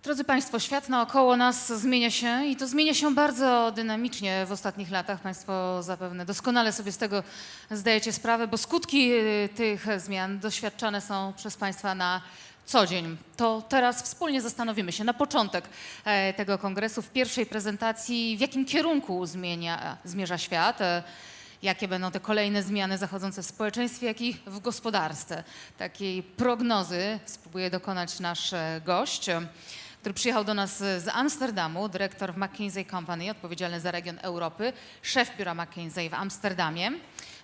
Drodzy Państwo, świat naokoło nas zmienia się i to zmienia się bardzo dynamicznie w ostatnich latach. Państwo zapewne doskonale sobie z tego zdajecie sprawę, bo skutki tych zmian doświadczane są przez Państwa na co dzień. To teraz wspólnie zastanowimy się na początek tego kongresu w pierwszej prezentacji, w jakim kierunku zmierza świat, jakie będą te kolejne zmiany zachodzące w społeczeństwie, jak i w gospodarce. Takiej prognozy spróbuje dokonać nasz gość, który przyjechał do nas z Amsterdamu, dyrektor w McKinsey&Company, odpowiedzialny za region Europy, szef biura McKinsey w Amsterdamie.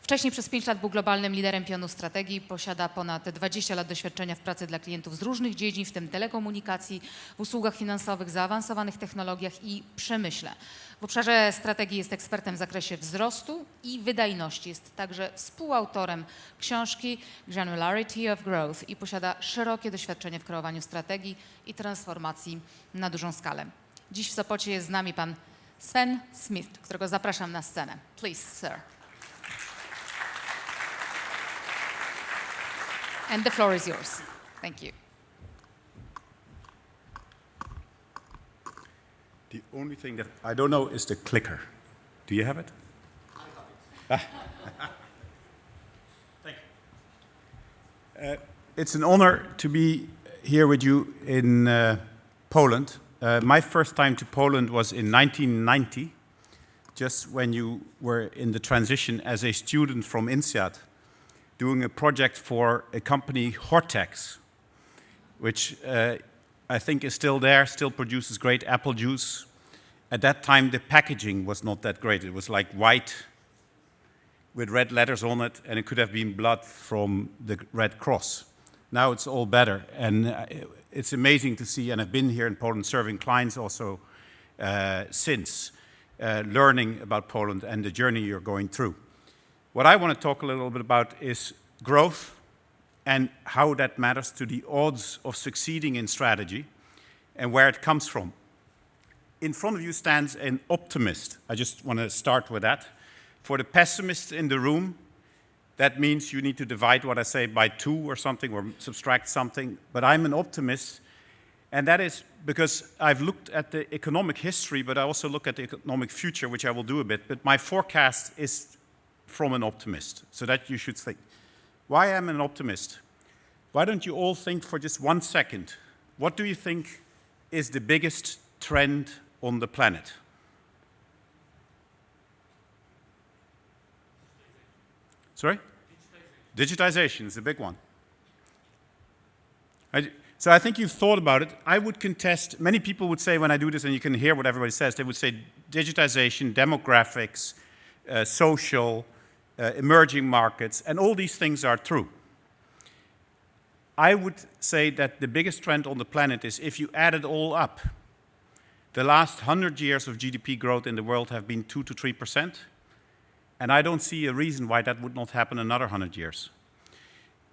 Wcześniej przez 5 lat był globalnym liderem pionu strategii, posiada ponad 20 lat doświadczenia w pracy dla klientów z różnych dziedzin, w tym telekomunikacji, w usługach finansowych, zaawansowanych technologiach i przemyśle. W obszarze strategii jest ekspertem w zakresie wzrostu i wydajności. Jest także współautorem książki Granularity of Growth i posiada szerokie doświadczenie w kreowaniu strategii i transformacji na dużą skalę. Dziś w Sopocie jest z nami pan Sven Smit, którego zapraszam na scenę. Please, sir. And the floor is yours. Thank you. The only thing that I don't know is the clicker. Do you have it? I have it. Thank you. It's an honor to be here with you in Poland. My first time to Poland was in 1990, just when you were in the transition as a student from INSEAD, doing a project for a company, Hortex, which I think is still there, still produces great apple juice. At that time, the packaging was not that great. It was like white with red letters on it, and it could have been blood from the Red Cross. Now it's all better, and it's amazing to see, and I've been here in Poland serving clients also since, learning about Poland and the journey you're going through. What I want to talk a little bit about is growth and how that matters to the odds of succeeding in strategy and where it comes from. In front of you stands an optimist. I just want to start with that. For the pessimists in the room, that means you need to divide what I say by 2 or something, or subtract something. But I'm an optimist, and that is because I've looked at the economic history, but I also look at the economic future, which I will do a bit. But my forecast is from an optimist, so that you should think. Why am I an optimist? Why don't you all think for just 1 second, what do you think is the biggest trend on the planet? Sorry? Digitization is a big one. So I think you've thought about it. I would contest, many people would say when I do this, and you can hear what everybody says, they would say digitization, demographics, social, emerging markets, and all these things are true. I would say that the biggest trend on the planet is if you add it all up. The last 100 years of GDP growth in the world have been 2 to 3%, and I don't see a reason why that would not happen another 100 years.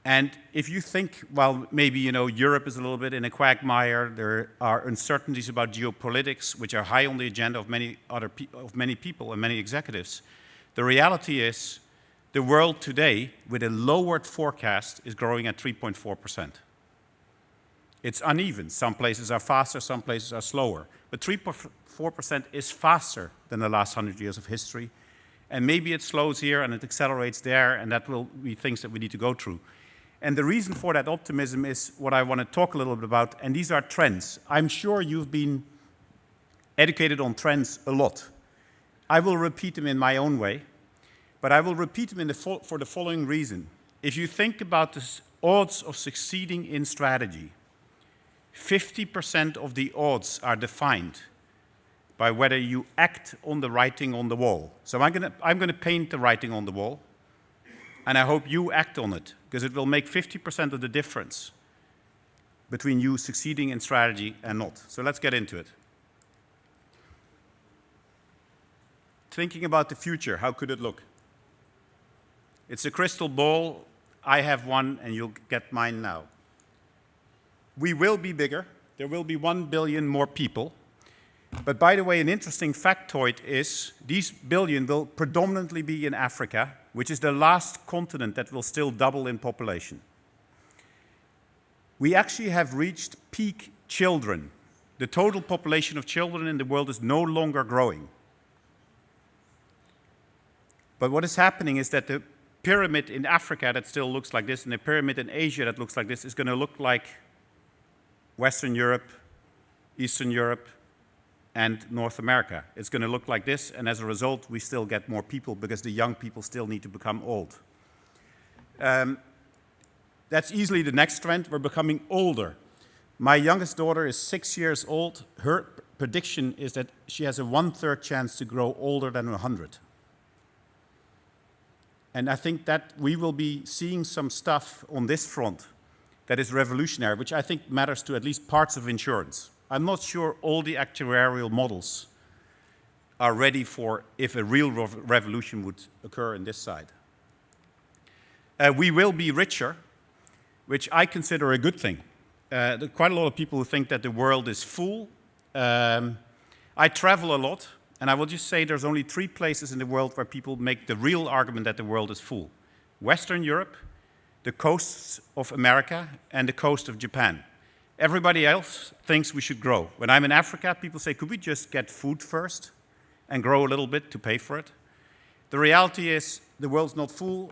And if you think, well, maybe, Europe is a little bit in a quagmire, there are uncertainties about geopolitics, which are high on the agenda of many people and many executives. The reality is, the world today, with a lowered forecast, is growing at 3.4%. It's uneven. Some places are faster, some places are slower. But 3.4% is faster than the last 100 years of history. And maybe it slows here and it accelerates there, and that will be things that we need to go through. And the reason for that optimism is what I want to talk a little bit about, and these are trends. I'm sure you've been educated on trends a lot. I will repeat them in my own way. But I will repeat them for the following reason. If you think about the odds of succeeding in strategy, 50% of the odds are defined by whether you act on the writing on the wall. So I'm going to paint the writing on the wall, and I hope you act on it, because it will make 50% of the difference between you succeeding in strategy and not. So let's get into it. Thinking about the future, how could it look? It's a crystal ball. I have one, and you'll get mine now. We will be bigger. There will be 1 billion more people. But by the way, an interesting factoid is these billion will predominantly be in Africa, which is the last continent that will still double in population. We actually have reached peak children the total population of children in the world is no longer growing. But what is happening is that the pyramid in Africa that still looks like this, and the pyramid in Asia that looks like this, is going to look like Western Europe, Eastern Europe, and North America. It's going to look like this, and as a result, we still get more people because the young people still need to become old. That's easily the next trend. We're becoming older. My youngest daughter is 6 years old. Her prediction is that she has a 1/3 chance to grow older than 100. And I think that we will be seeing some stuff on this front that is revolutionary, which I think matters to at least parts of insurance. I'm not sure all the actuarial models are ready for if a real revolution would occur in this side. We will be richer, which I consider a good thing. There are quite a lot of people who think that the world is full. I travel a lot, and I will just say there's only 3 places in the world where people make the real argument that the world is full. Western Europe, the coasts of America, and the coast of Japan. Everybody else thinks we should grow. When I'm in Africa, people say, could we just get food first and grow a little bit to pay for it? The reality is the world's not full.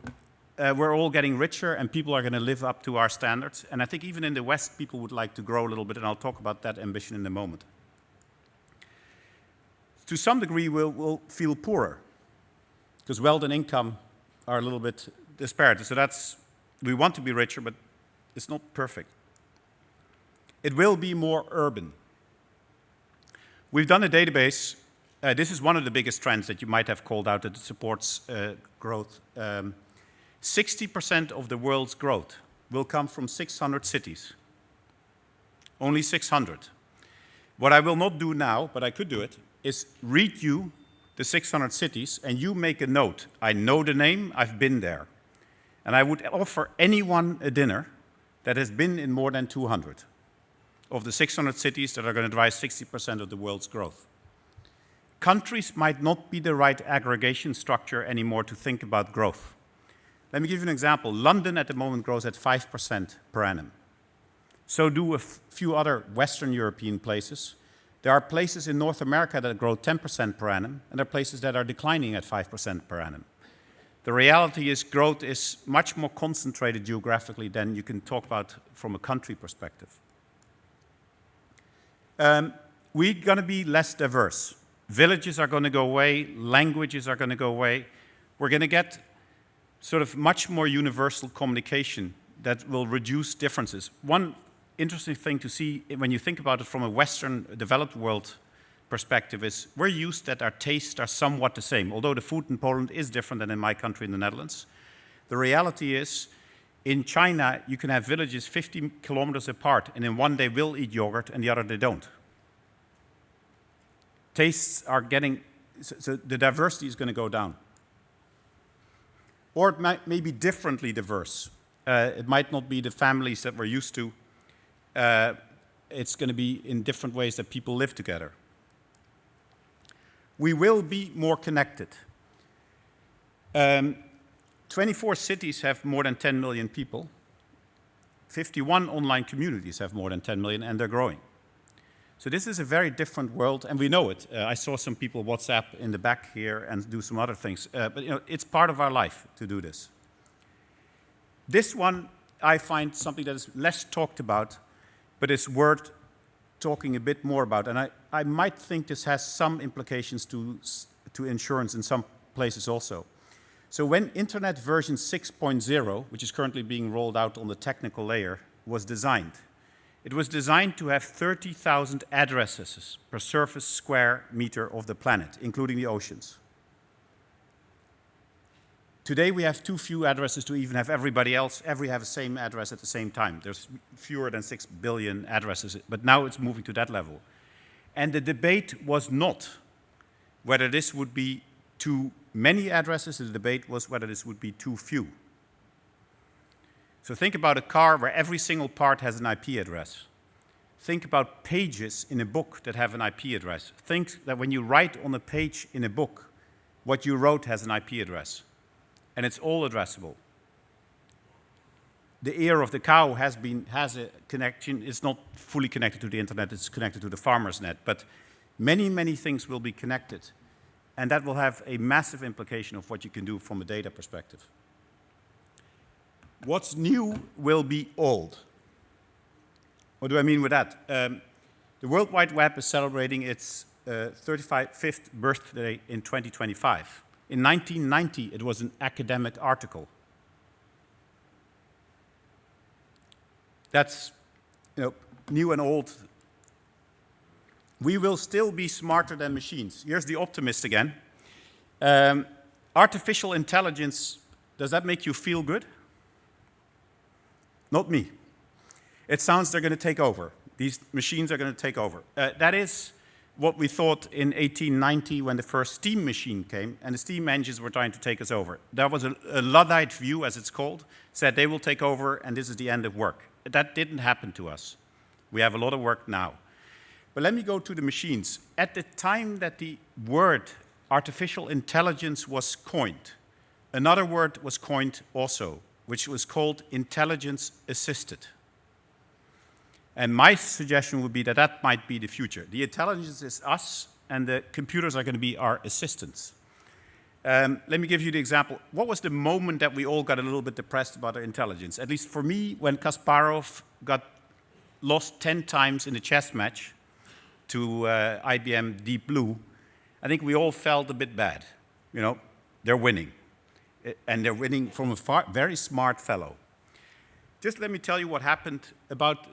We're all getting richer, and people are going to live up to our standards. And I think even in the West, people would like to grow a little bit, and I'll talk about that ambition in a moment. To some degree, we'll feel poorer, because wealth and income are a little bit disparate. So we want to be richer, but it's not perfect. It will be more urban. We've done a database. This is one of the biggest trends that you might have called out that supports growth. 60% of the world's growth will come from 600 cities. Only 600. What I will not do now, but I could do it, is read you the 600 cities, and you make a note. I know the name, I've been there. And I would offer anyone a dinner that has been in more than 200 of the 600 cities that are going to drive 60% of the world's growth. Countries might not be the right aggregation structure anymore to think about growth. Let me give you an example. London at the moment grows at 5% per annum. So do a few other Western European places. There are places in North America that grow 10% per annum, and there are places that are declining at 5% per annum. The reality is growth is much more concentrated geographically than you can talk about from a country perspective. We're going to be less diverse. Villages are going to go away. Languages are going to go away. We're going to get sort of much more universal communication that will reduce differences. One interesting thing to see when you think about it from a Western developed world perspective is we're used that our tastes are somewhat the same, although the food in Poland is different than in my country in the Netherlands. The reality is in China you can have villages 50 kilometers apart, and in one they will eat yogurt and the other they don't. Tastes are getting, so the diversity is going to go down. Or it may be differently diverse. It might not be the families that we're used to. It's going to be in different ways that people live together. We will be more connected. 24 cities have more than 10 million people. 51 online communities have more than 10 million, and they're growing. So this is a very different world, and we know it. I saw some people WhatsApp in the back here and do some other things. But you know, it's part of our life to do this. This one, I find something that is less talked about, but it's worth talking a bit more about. And I might think this has some implications to insurance in some places also. So when Internet version 6.0, which is currently being rolled out on the technical layer, was designed, it was designed to have 30,000 addresses per surface square meter of the planet, including the oceans. Today we have too few addresses to even have everybody else have the same address at the same time. There's fewer than 6 billion addresses, but now it's moving to that level. And the debate was not whether this would be too many addresses, the debate was whether this would be too few. So think about a car where every single part has an IP address. Think about pages in a book that have an IP address. Think that when you write on a page in a book, what you wrote has an IP address. And it's all addressable. the ear of the cow has a connection. It's not fully connected to the internet, it's connected to the farmer's net. But many, many things will be connected. And that will have a massive implication of what you can do from a data perspective. What's new will be old. What do I mean with that? The World Wide Web is celebrating its 35th birthday in 2025. In 1990, it was an academic article. That's, new and old. We will still be smarter than machines. Here's the optimist again. Artificial intelligence, does that make you feel good? Not me. It sounds they're going to take over. These machines are going to take over. That is what we thought in 1890 when the first steam machine came and the steam engines were trying to take us over. That was a Luddite view, as it's called, said they will take over and this is the end of work. That didn't happen to us. We have a lot of work now. But let me go to the machines. At the time that the word artificial intelligence was coined, another word was coined also, which was called intelligence assisted. And my suggestion would be that that might be the future. The intelligence is us, and the computers are going to be our assistants. Let me give you the example. What was the moment that we all got a little bit depressed about our intelligence? At least for me, when Kasparov got lost 10 times in a chess match to IBM Deep Blue, I think we all felt a bit bad. They're winning. And they're winning from a very smart fellow. Just let me tell you what happened about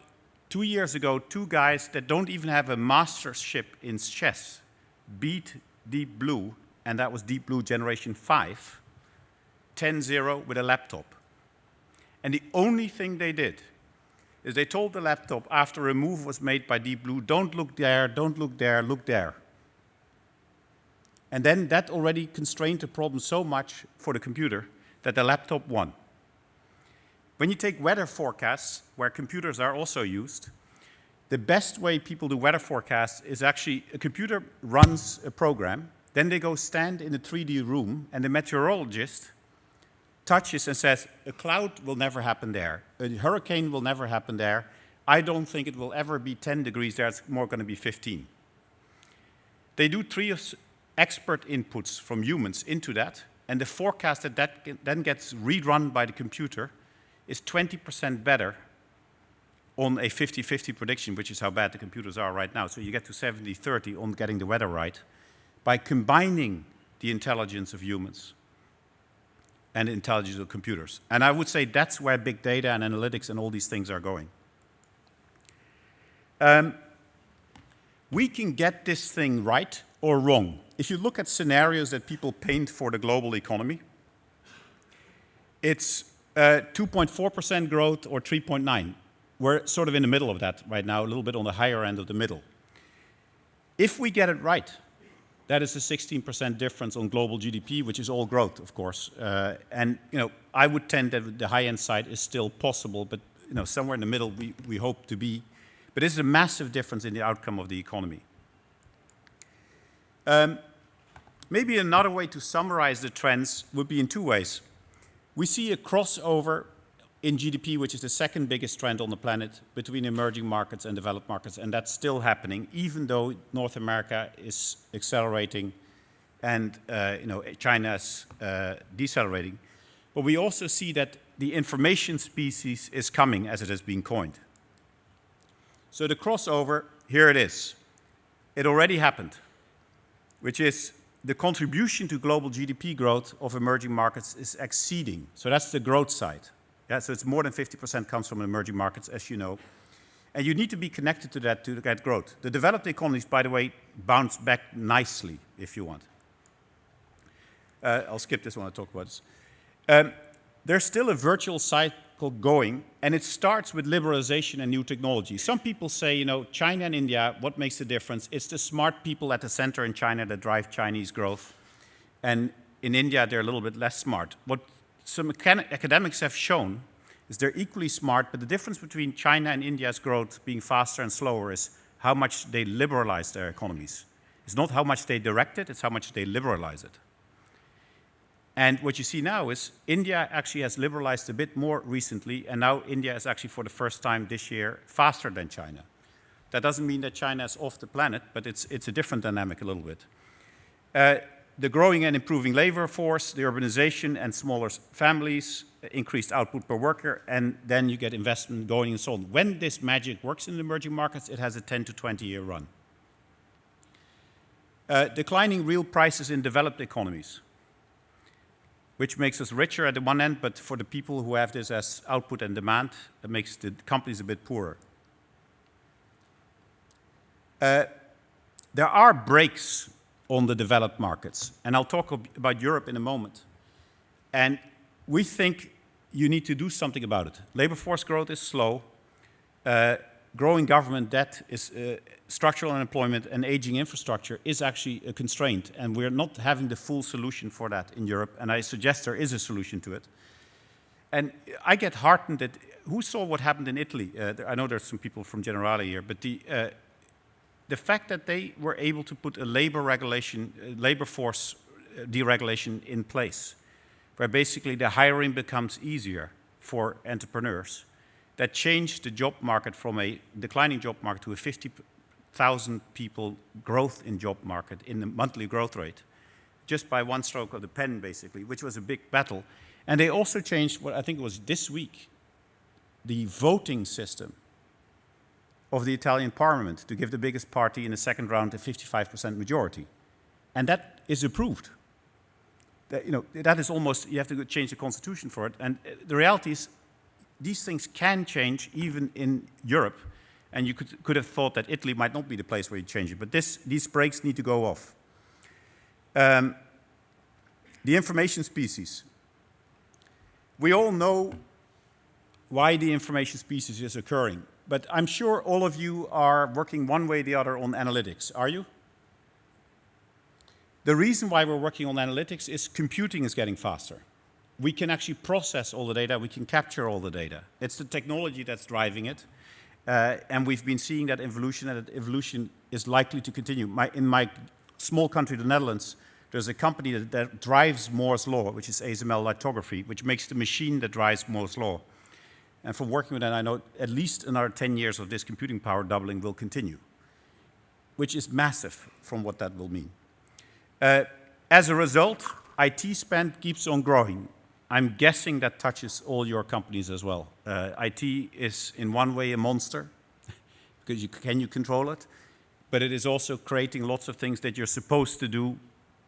2 years ago. 2 guys that don't even have a mastership in chess beat Deep Blue, and that was Deep Blue Generation 5, 10-0 with a laptop. And the only thing they did is they told the laptop after a move was made by Deep Blue, don't look there, don't look there, look there. And then that already constrained the problem so much for the computer that the laptop won. When you take weather forecasts, where computers are also used, the best way people do weather forecasts is actually a computer runs a program, then they go stand in a 3D room, and the meteorologist touches and says, a cloud will never happen there, a hurricane will never happen there, I don't think it will ever be 10 degrees there, it's more going to be 15. They do 3 expert inputs from humans into that, and the forecast that then gets rerun by the computer is 20% better on a 50-50 prediction, which is how bad the computers are right now. So you get to 70-30 on getting the weather right by combining the intelligence of humans and the intelligence of computers. And I would say that's where big data and analytics and all these things are going. We can get this thing right or wrong. If you look at scenarios that people paint for the global economy, it's 2.4% growth or 3.9%. We're sort of in the middle of that right now, a little bit on the higher end of the middle. If we get it right, that is a 16% difference on global GDP, which is all growth, of course. And I would tend that the high-end side is still possible, but somewhere in the middle we hope to be. But it's a massive difference in the outcome of the economy. Maybe another way to summarize the trends would be in 2 ways. We see a crossover in GDP, which is the second biggest trend on the planet, between emerging markets and developed markets, and that's still happening, even though North America is accelerating and China is decelerating. But we also see that the information species is coming, as it has been coined. So the crossover, here it is. It already happened, which is the contribution to global GDP growth of emerging markets is exceeding. So that's the growth side. Yeah, so it's more than 50% comes from emerging markets, as you know. And you need to be connected to that to get growth. The developed economies, by the way, bounce back nicely, if you want. I'll skip this one, I'll talk about this. There's still a virtual cycle going, and it starts with liberalization and new technology. Some people say, China and India, what makes the difference? It's the smart people at the center in China that drive Chinese growth. And in India, they're a little bit less smart. What some academics have shown is they're equally smart, but the difference between China and India's growth being faster and slower is how much they liberalize their economies. It's not how much they direct it, it's how much they liberalize it. And what you see now is India actually has liberalized a bit more recently, and now India is actually for the first time this year faster than China. That doesn't mean that China is off the planet, but it's a different dynamic a little bit. The growing and improving labor force, the urbanization and smaller families, increased output per worker, and then you get investment going and so on. When this magic works in the emerging markets, it has a 10 to 20-year run. Declining real prices in developed economies, which makes us richer at the one end, but for the people who have this as output and demand, it makes the companies a bit poorer. There are breaks on the developed markets, and I'll talk about Europe in a moment. And we think you need to do something about it. Labor force growth is slow. Growing government debt is structural unemployment, and aging infrastructure is actually a constraint, and we're not having the full solution for that in Europe, and I suggest there is a solution to it. And I get heartened that, who saw what happened in Italy? I know there's some people from Generali here, but the fact that they were able to put a labor force deregulation in place, where basically the hiring becomes easier for entrepreneurs, that changed the job market from a declining job market to a 50,000 people growth in job market in the monthly growth rate, just by one stroke of the pen, basically, which was a big battle. And they also changed, what I think it was this week, the voting system of the Italian parliament to give the biggest party in the second round a 55% majority. And that is approved. That is almost, you have to change the constitution for it. And the reality is, these things can change even in Europe, and you could have thought that Italy might not be the place where you change it, but these brakes need to go off. The information species. We all know why the information species is occurring, but I'm sure all of you are working one way or the other on analytics, are you? The reason why we're working on analytics is computing is getting faster. We can actually process all the data, we can capture all the data. It's the technology that's driving it, and we've been seeing that evolution, and that evolution is likely to continue. In my small country, the Netherlands, there's a company that drives Moore's Law, which is ASML lithography, which makes the machine that drives Moore's Law. And from working with that, I know at least another 10 years of this computing power doubling will continue, which is massive from what that will mean. As a result, IT spend keeps on growing. I'm guessing that touches all your companies as well. IT is in one way a monster, because can you control it? But it is also creating lots of things that you're supposed to do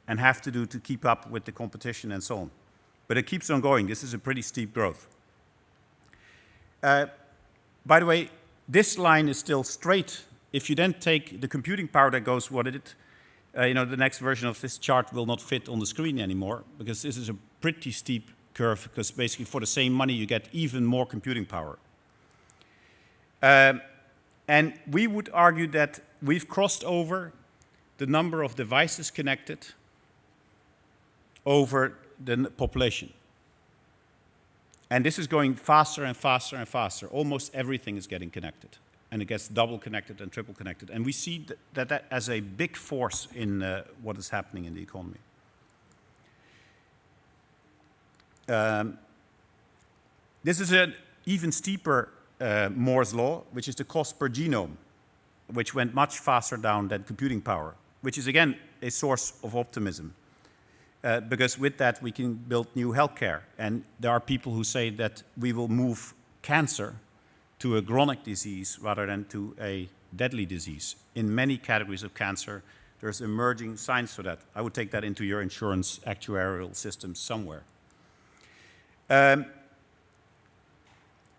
and have to do to keep up with the competition and so on. But it keeps on going. This is a pretty steep growth. By the way, this line is still straight. If you then take the computing power that goes with it, the next version of this chart will not fit on the screen anymore, because this is a pretty steep curve, because basically for the same money you get even more computing power. And we would argue that we've crossed over the number of devices connected over the population. And this is going faster and faster and faster. Almost everything is getting connected. And it gets double connected and triple connected. And we see that as a big force in what is happening in the economy. This is an even steeper Moore's Law, which is the cost per genome, which went much faster down than computing power, which is, again, a source of optimism. Because with that, we can build new healthcare. And there are people who say that we will move cancer to a chronic disease rather than to a deadly disease. In many categories of cancer, there's emerging science for that. I would take that into your insurance actuarial system somewhere.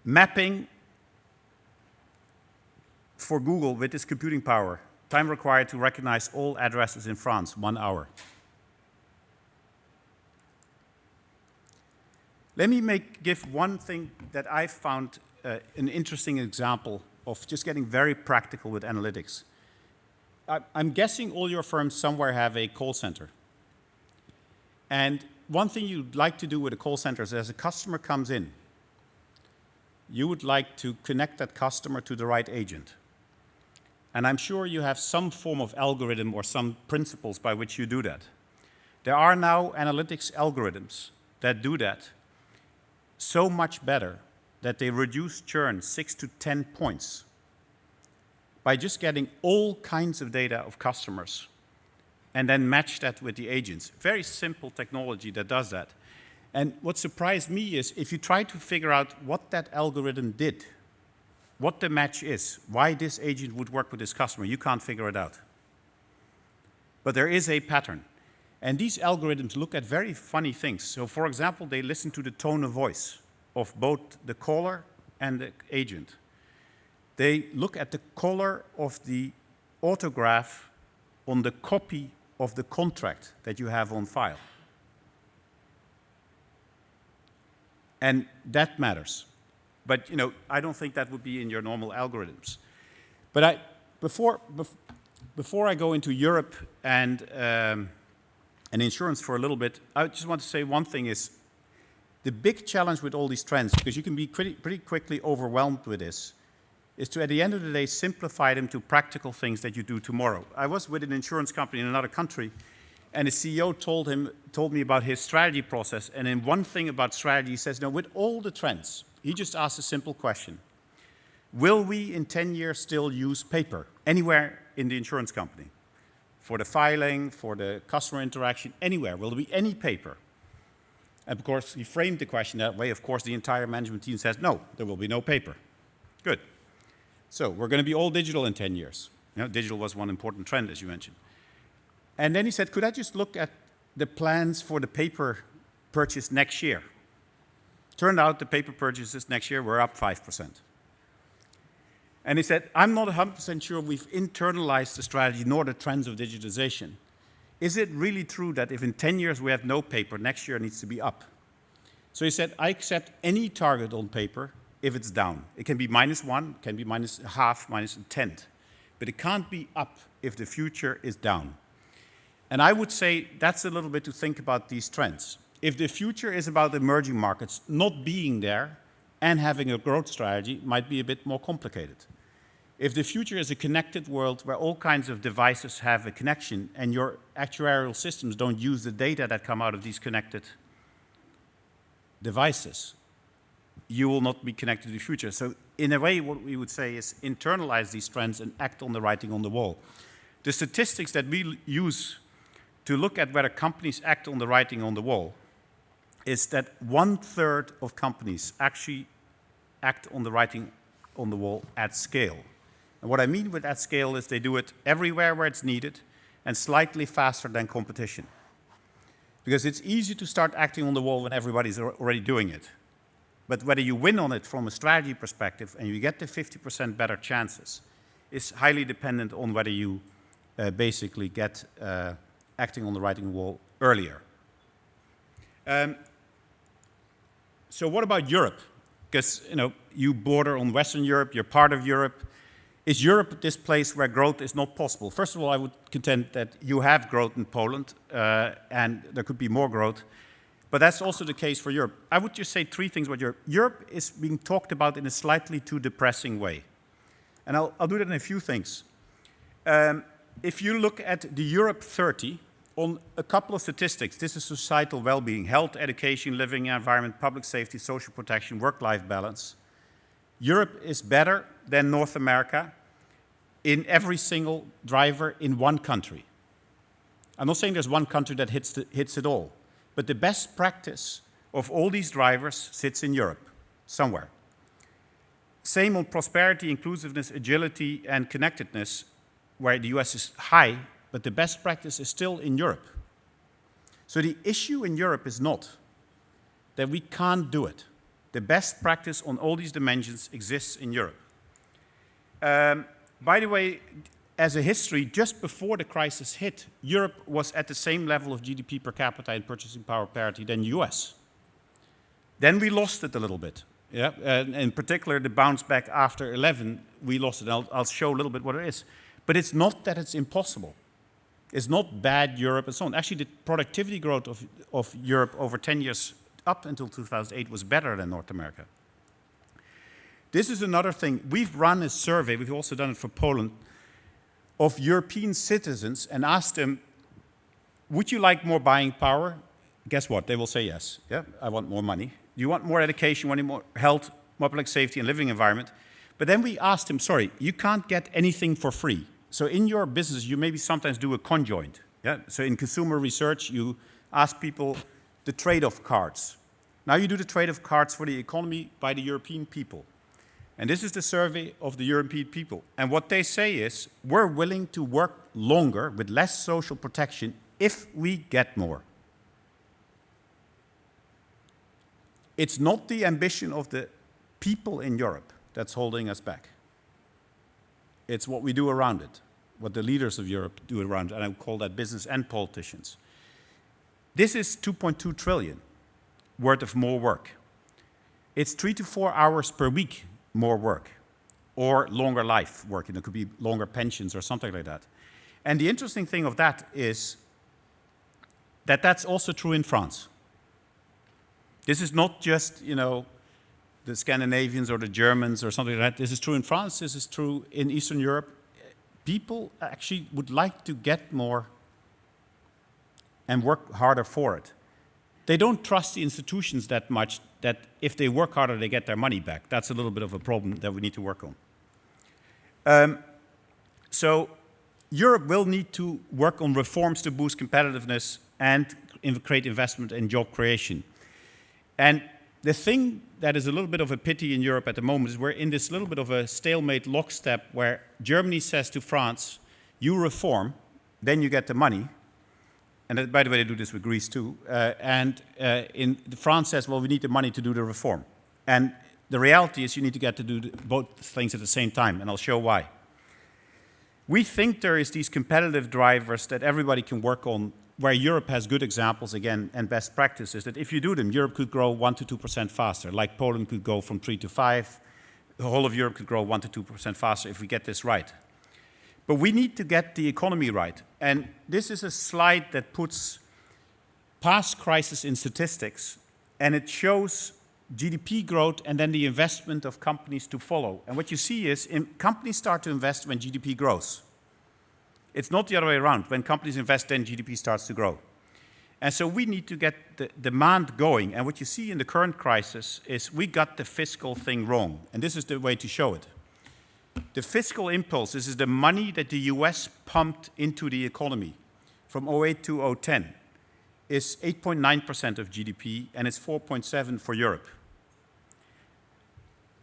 Mapping for Google with this computing power, time required to recognize all addresses in France, 1 hour. Let me give one thing that I found an interesting example of just getting very practical with analytics. I'm guessing all your firms somewhere have a call center. And one thing you'd like to do with a call center is, as a customer comes in, you would like to connect that customer to the right agent. And I'm sure you have some form of algorithm or some principles by which you do that. There are now analytics algorithms that do that so much better that they reduce churn 6 to 10 points by just getting all kinds of data of customers and then match that with the agents. Very simple technology that does that. And what surprised me is if you try to figure out what that algorithm did, what the match is, why this agent would work with this customer, you can't figure it out. But there is a pattern. And these algorithms look at very funny things. So for example, they listen to the tone of voice of both the caller and the agent. They look at the color of the autograph on the copy of the contract that you have on file. And that matters. But you know, I don't think that would be in your normal algorithms. But before I go into Europe and insurance for a little bit, I just want to say one thing is the big challenge with all these trends, because you can be pretty quickly overwhelmed with this, is to, at the end of the day, simplify them to practical things that you do tomorrow. I was with an insurance company in another country, and the CEO told me about his strategy process, and in one thing about strategy, he says, no, with all the trends, he just asked a simple question. Will we in 10 years still use paper anywhere in the insurance company? For the filing, for the customer interaction, anywhere. Will there be any paper? And of course, he framed the question that way. Of course, the entire management team says, no, there will be no paper. Good. So we're going to be all digital in 10 years. You know, digital was one important trend, as you mentioned. And then he said, could I just look at the plans for the paper purchase next year? Turned out the paper purchases next year were up 5%. And he said, I'm not 100% sure we've internalized the strategy nor the trends of digitization. Is it really true that if in 10 years we have no paper, next year it needs to be up? So he said, I accept any target on paper if it's down. It can be -1, it can be -0.5, -0.1, but it can't be up if the future is down. And I would say that's a little bit to think about these trends. If the future is about emerging markets not being there and having a growth strategy, might be a bit more complicated. If the future is a connected world where all kinds of devices have a connection and your actuarial systems don't use the data that come out of these connected devices, you will not be connected to the future. So in a way, what we would say is internalize these trends and act on the writing on the wall. The statistics that we use to look at whether companies act on the writing on the wall is that 1/3 of companies actually act on the writing on the wall at scale. And what I mean with at scale is they do it everywhere where it's needed and slightly faster than competition. Because it's easy to start acting on the wall when everybody's already doing it. But whether you win on it from a strategy perspective and you get the 50% better chances is highly dependent on whether you basically get acting on the writing wall earlier. So what about Europe? Because you border on Western Europe, you're part of Europe. Is Europe this place where growth is not possible? First of all, I would contend that you have growth in Poland, and there could be more growth. But that's also the case for Europe. I would just say 3 things about Europe. Europe is being talked about in a slightly too depressing way. And I'll do that in a few things. If you look at the Europe 30, on a couple of statistics, this is societal well-being, health, education, living environment, public safety, social protection, work-life balance. Europe is better than North America in every single driver in one country. I'm not saying there's one country that hits it all, but the best practice of all these drivers sits in Europe, somewhere. Same on prosperity, inclusiveness, agility, and connectedness, where the US is high, but the best practice is still in Europe. So the issue in Europe is not that we can't do it. The best practice on all these dimensions exists in Europe. By the way, as a history, just before the crisis hit, Europe was at the same level of GDP per capita and purchasing power parity than US. Then we lost it a little bit. Yeah? And in particular, the bounce back after 11, we lost it. I'll show a little bit what it is. But it's not that it's impossible. It's not bad Europe and so on. Actually, the productivity growth of Europe over 10 years up until 2008 was better than North America. This is another thing. We've run a survey, we've also done it for Poland, of European citizens and asked them, would you like more buying power? Guess what? They will say yes. Yeah, I want more money. Do you want more education, want more health, more public safety and living environment? But then we asked him, sorry, you can't get anything for free. So in your business, you maybe sometimes do a conjoint. Yeah? So in consumer research, you ask people the trade-off cards. Now you do the trade-off cards for the economy by the European people. And this is the survey of the European people. And what they say is, we're willing to work longer with less social protection if we get more. It's not the ambition of the people in Europe that's holding us back. It's what we do around it, what the leaders of Europe do around it, and I would call that business and politicians. This is 2.2 trillion worth of more work. It's 3 to 4 hours per week more work, or longer life work. It could be longer pensions or something like that. And the interesting thing of that is that that's also true in France. This is not just, the Scandinavians or the Germans or something like that. This is true in France, this is true in Eastern Europe. People actually would like to get more and work harder for it. They don't trust the institutions that much that if they work harder, they get their money back. That's a little bit of a problem that we need to work on. So Europe will need to work on reforms to boost competitiveness and create investment and job creation. And the thing that is a little bit of a pity in Europe at the moment is we're in this little bit of a stalemate lockstep where Germany says to France, you reform, then you get the money. And by the way, they do this with Greece too. France says, well, we need the money to do the reform. And the reality is you need to get to do both things at the same time, and I'll show why. We think there is these competitive drivers that everybody can work on, where Europe has good examples, again, and best practices, that if you do them, Europe could grow 1 to 2% faster, like Poland could go from 3 to 5. The whole of Europe could grow 1 to 2% faster if we get this right. But we need to get the economy right. And this is a slide that puts past crisis in statistics, and it shows GDP growth and then the investment of companies to follow. And what you see is companies start to invest when GDP grows. It's not the other way around. When companies invest, then GDP starts to grow. And so we need to get the demand going. And what you see in the current crisis is we got the fiscal thing wrong. And this is the way to show it. The fiscal impulse, this is the money that the US pumped into the economy from 08 to 010, is 8.9% of GDP, and it's 4.7% for Europe.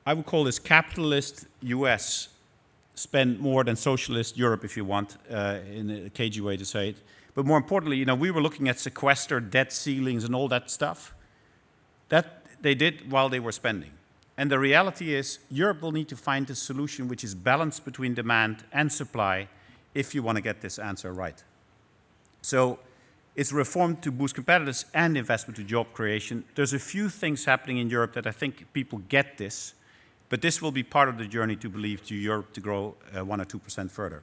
I would call this capitalist US spend more than socialist Europe, if you want, in a cagey way to say it. But more importantly, we were looking at sequester, debt ceilings, and all that stuff. That they did while they were spending. And the reality is, Europe will need to find a solution which is balanced between demand and supply if you want to get this answer right. So it's reform to boost competitiveness and investment to job creation. There's a few things happening in Europe that I think people get this, but this will be part of the journey to believe to Europe to grow 1 or 2% further.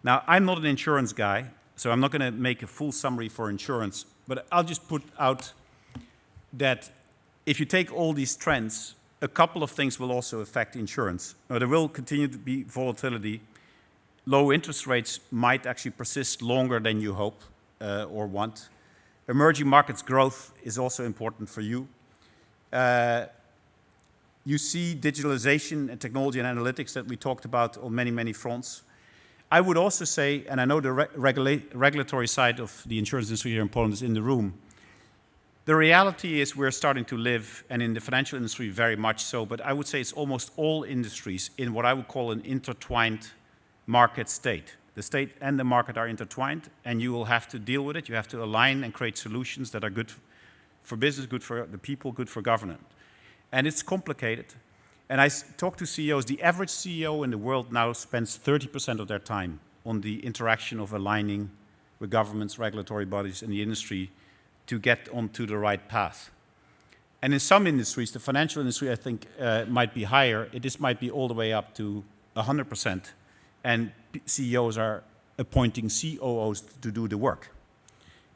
Now, I'm not an insurance guy, so I'm not going to make a full summary for insurance, but I'll just put out that if you take all these trends, a couple of things will also affect insurance. There will continue to be volatility. Low interest rates might actually persist longer than you hope or want. Emerging markets growth is also important for you. You see digitalization and technology and analytics that we talked about on many, many fronts. I would also say, and I know the regulatory side of the insurance industry here in Poland is in the room, the reality is we're starting to live, and in the financial industry very much so, but I would say it's almost all industries in what I would call an intertwined market state. The state and the market are intertwined, and you will have to deal with it. You have to align and create solutions that are good for business, good for the people, good for government. And it's complicated. And I talk to CEOs. The average CEO in the world now spends 30% of their time on the interaction of aligning with governments, regulatory bodies, and the industry to get onto the right path. And in some industries, the financial industry, I think, might be higher. This might be all the way up to 100%. And CEOs are appointing COOs to do the work.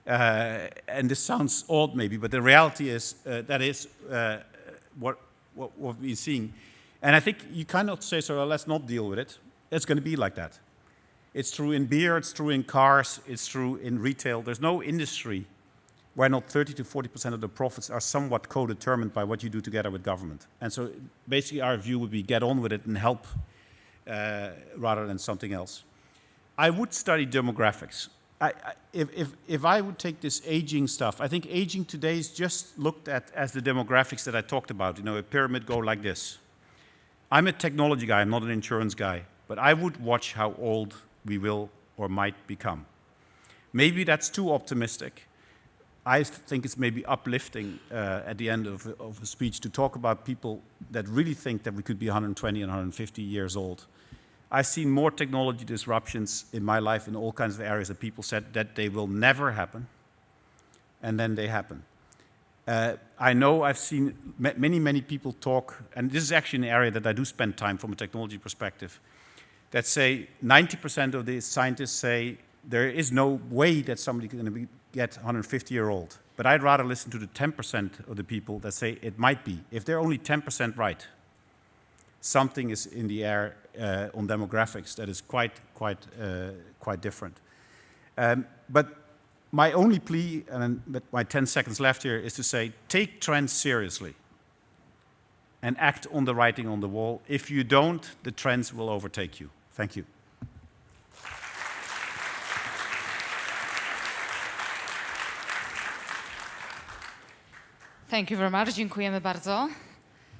And this sounds odd maybe, but the reality is that is what we're seeing. And I think you cannot say, so let's not deal with it. It's going to be like that. It's true in beer, it's true in cars, it's true in retail. There's no industry where not 30 to 40% of the profits are somewhat co-determined by what you do together with government. And so basically our view would be get on with it and help rather than something else. I would study demographics. If I would take this aging stuff, I think aging today is just looked at as the demographics that I talked about, you know, a pyramid go like this. I'm a technology guy, I'm not an insurance guy, but I would watch how old we will or might become. Maybe that's too optimistic. I think it's maybe uplifting at the end of a speech to talk about people that really think that we could be 120 and 150 years old. I've seen more technology disruptions in my life in all kinds of areas that people said that they will never happen, and then they happen. I know I've seen many people talk, and this is actually an area that I do spend time from a technology perspective, that say 90% of the scientists say there is no way that somebody can get 150-year-old. But I'd rather listen to the 10% of the people that say it might be. If they're only 10% right, something is in the air on demographics that is quite different. But my only plea, and with my 10 seconds left here, is to say, take trends seriously and act on the writing on the wall. If you don't, the trends will overtake you. Thank you. Thank you very much. Dziękujemy bardzo.